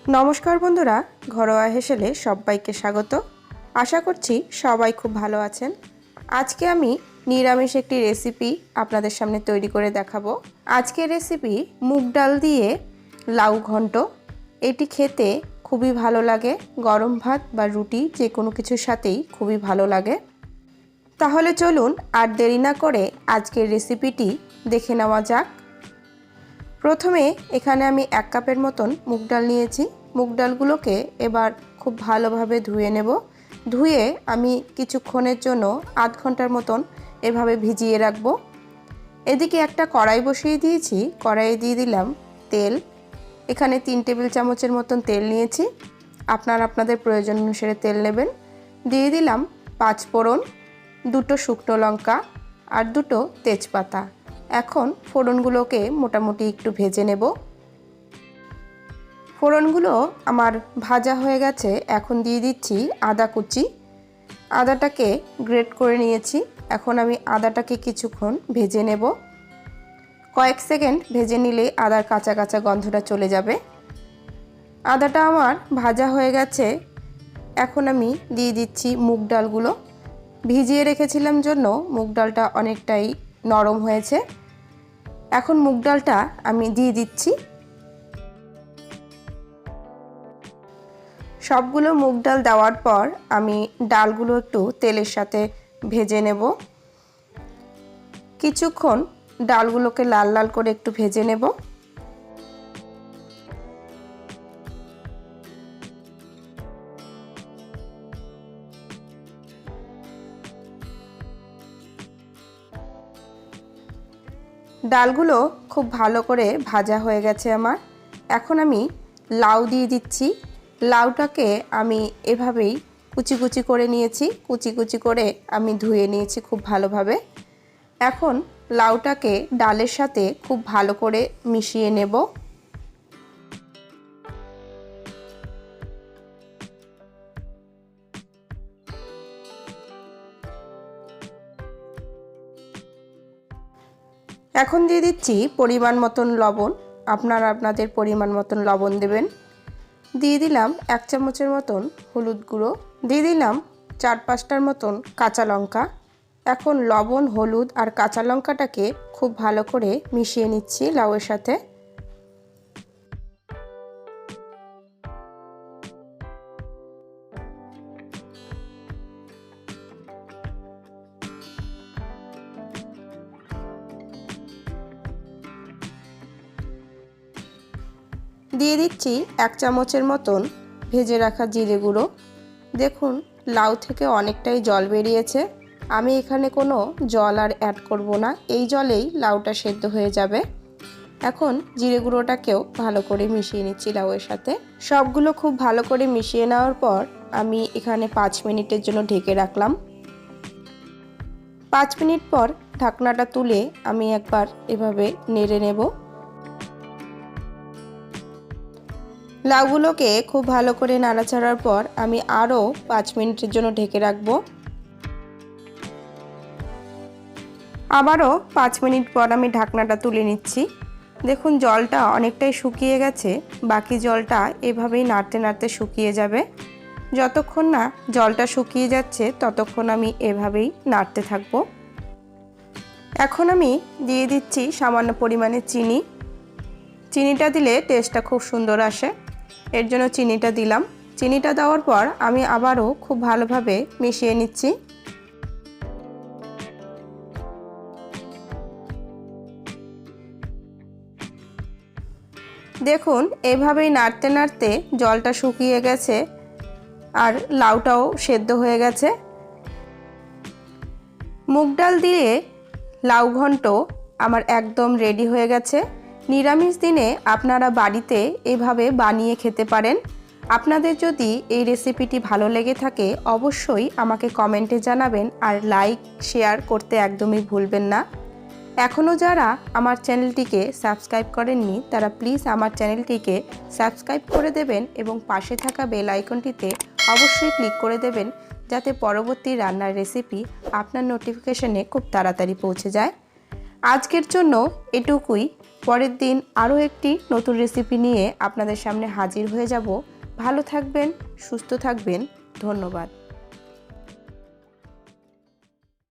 নমস্কার বন্ধুরা, ঘরোয়া হেসেলে সবাইকে স্বাগত। আশা করছি সবাই খুব ভালো আছেন। আজকে আমি নিরামিষ একটি রেসিপি আপনাদের সামনে তৈরি করে দেখাবো। আজকের রেসিপি মুগ ডাল দিয়ে লাউ ঘন্ট। এটি খেতে খুবই ভালো লাগে, গরম ভাত বা রুটি যে কোনো কিছুর সাথেই খুবই ভালো লাগে। তাহলে চলুন আর দেরি না করে আজকের রেসিপিটি দেখে নেওয়া যাক। প্রথমে এখানে আমি 1 কাপের মতন মুগ ডাল নিয়েছি। মুগ ডালগুলোকে এবার খুব ভালোভাবে ধুয়ে নেব। ধুয়ে আমি কিছুক্ষণের জন্য আধ ঘন্টার মতন এভাবে ভিজিয়ে রাখব। এদিকে একটা কড়াই বসিয়ে দিয়েছি। কড়াইয়ে দিয়ে দিলাম তেল। এখানে 3 টেবিল চামচের মতন তেল নিয়েছি। আপনারা আপনাদের প্রয়োজন অনুসারে তেল নেবেন। দিয়ে দিলাম 5 ফোড়ন, 2টো শুকনো লঙ্কা আর 2টো তেজপাতা। এখন ফোড়নগুলোকে মোটামুটি একটু ভেজে নেব। ফোড়নগুলো আমার ভাজা হয়ে গেছে। এখন দিয়ে দিচ্ছি আদা কুচি। আদাটাকে গ্রেট করে নিয়েছি। এখন আমি আদাটাকে কিছুক্ষণ ভেজে নেব। কয়েক সেকেন্ড ভেজে নিলে আদার কাঁচা কাঁচা গন্ধটা চলে যাবে। আদাটা আমার ভাজা হয়ে গেছে। এখন আমি দিয়ে দিচ্ছি মুগ ডালগুলো। ভিজিয়ে রেখেছিলাম জন্য মুগ ডালটা অনেকটাই নরম হয়েছে। এখন মুগ ডালটা আমি দিয়ে দিচ্ছি। সবগুলো মুগ ডাল দেওয়ার পর আমি ডালগুলো একটু তেলের সাথে ভেজে নেব। কিছুক্ষণ ডালগুলোকে লাল লাল করে একটু ভেজে নেব। ডালগুলো খুব ভালো করে ভাজা হয়ে গেছে আমার। এখন আমি লাউ দিয়ে দিচ্ছি। লাউটাকে আমি এভাবেই কুচি কুচি করে নিয়েছি। কুচি কুচি করে আমি ধুয়ে নিয়েছি খুব ভালোভাবে। এখন লাউটাকে ডালের সাথে খুব ভালো করে মিশিয়ে নেব। এখন দিয়ে দিচ্ছি পরিমাণ মতন লবণ। আপনারা আপনাদের পরিমাণ মতন লবণ দেবেন। দিয়ে দিলাম 1 চামচের মতন হলুদ গুঁড়ো। দিয়ে দিলাম 4-5টার মতন কাঁচা লঙ্কা। এখন লবণ, হলুদ আর কাঁচা লঙ্কাটাকে খুব ভালো করে মিশিয়ে নিচ্ছি লাউয়ের সাথে। দিয়ে দিচ্ছি 1 চামচের মতন ভেজে রাখা জিরে গুঁড়ো। দেখুন লাউ থেকে অনেকটাই জল বেরিয়েছে। আমি এখানে কোনো জল আর অ্যাড করব না। এই জলেই লাউটা সেদ্ধ হয়ে যাবে। এখন জিরে গুঁড়োটাকেও ভালো করে মিশিয়ে নিচ্ছি লাউয়ের সাথে। সবগুলো খুব ভালো করে মিশিয়ে নেওয়ার পর আমি এখানে 5 মিনিটের জন্য ঢেকে রাখলাম। 5 মিনিট পর ঢাকনাটা তুলে আমি একবার এভাবে নেড়ে নেব। লাউগুলোকে খুব ভালো করে নাড়াচাড়ার পর আমি আরও 5 মিনিটের জন্য ঢেকে রাখব। আবারও 5 মিনিট পর আমি ঢাকনাটা তুলে নিচ্ছি। দেখুন জলটা অনেকটাই শুকিয়ে গেছে। বাকি জলটা এভাবেই নাড়তে নাড়তে শুকিয়ে যাবে। যতক্ষণ না জলটা শুকিয়ে যাচ্ছে ততক্ষণ আমি এভাবেই নাড়তে থাকব। এখন আমি দিয়ে দিচ্ছি সামান্য পরিমাণে চিনি। চিনিটা দিলে টেস্টটা খুব সুন্দর আসে, এর জন্য চিনিটা দিলাম। চিনিটা দেওয়ার পর আমি আবারও খুব ভালোভাবে মিশিয়ে নিচ্ছি। দেখুন এভাবেই নাড়তে নাড়তে জলটা শুকিয়ে গেছে আর লাউটাও সেদ্ধ হয়ে গেছে। মুগ ডাল দিয়ে লাউ ঘন্ট আমার একদম রেডি হয়ে গেছে। নিরামিষ দিনে আপনারা বাড়িতে এভাবে বানিয়ে খেতে পারেন। আপনাদের যদি এই রেসিপিটি ভালো লেগে থাকে অবশ্যই আমাকে কমেন্টে জানাবেন আর লাইক শেয়ার করতে একদমই ভুলবেন না। এখনও যারা আমার চ্যানেলটিকে সাবস্ক্রাইব করেননি তারা প্লিজ আমার চ্যানেলটিকে সাবস্ক্রাইব করে দেবেন এবং পাশে থাকা বেল আইকনটিতে অবশ্যই ক্লিক করে দেবেন যাতে পরবর্তী রান্নার রেসিপি আপনার নোটিফিকেশনে খুব তাড়াতাড়ি পৌঁছে যায়। আজকের জন্য এটুকুই। পরের দিন আরও একটি নতুন রেসিপি নিয়ে আপনাদের সামনে হাজির হয়ে যাব। ভালো থাকবেন, সুস্থ থাকবেন। ধন্যবাদ।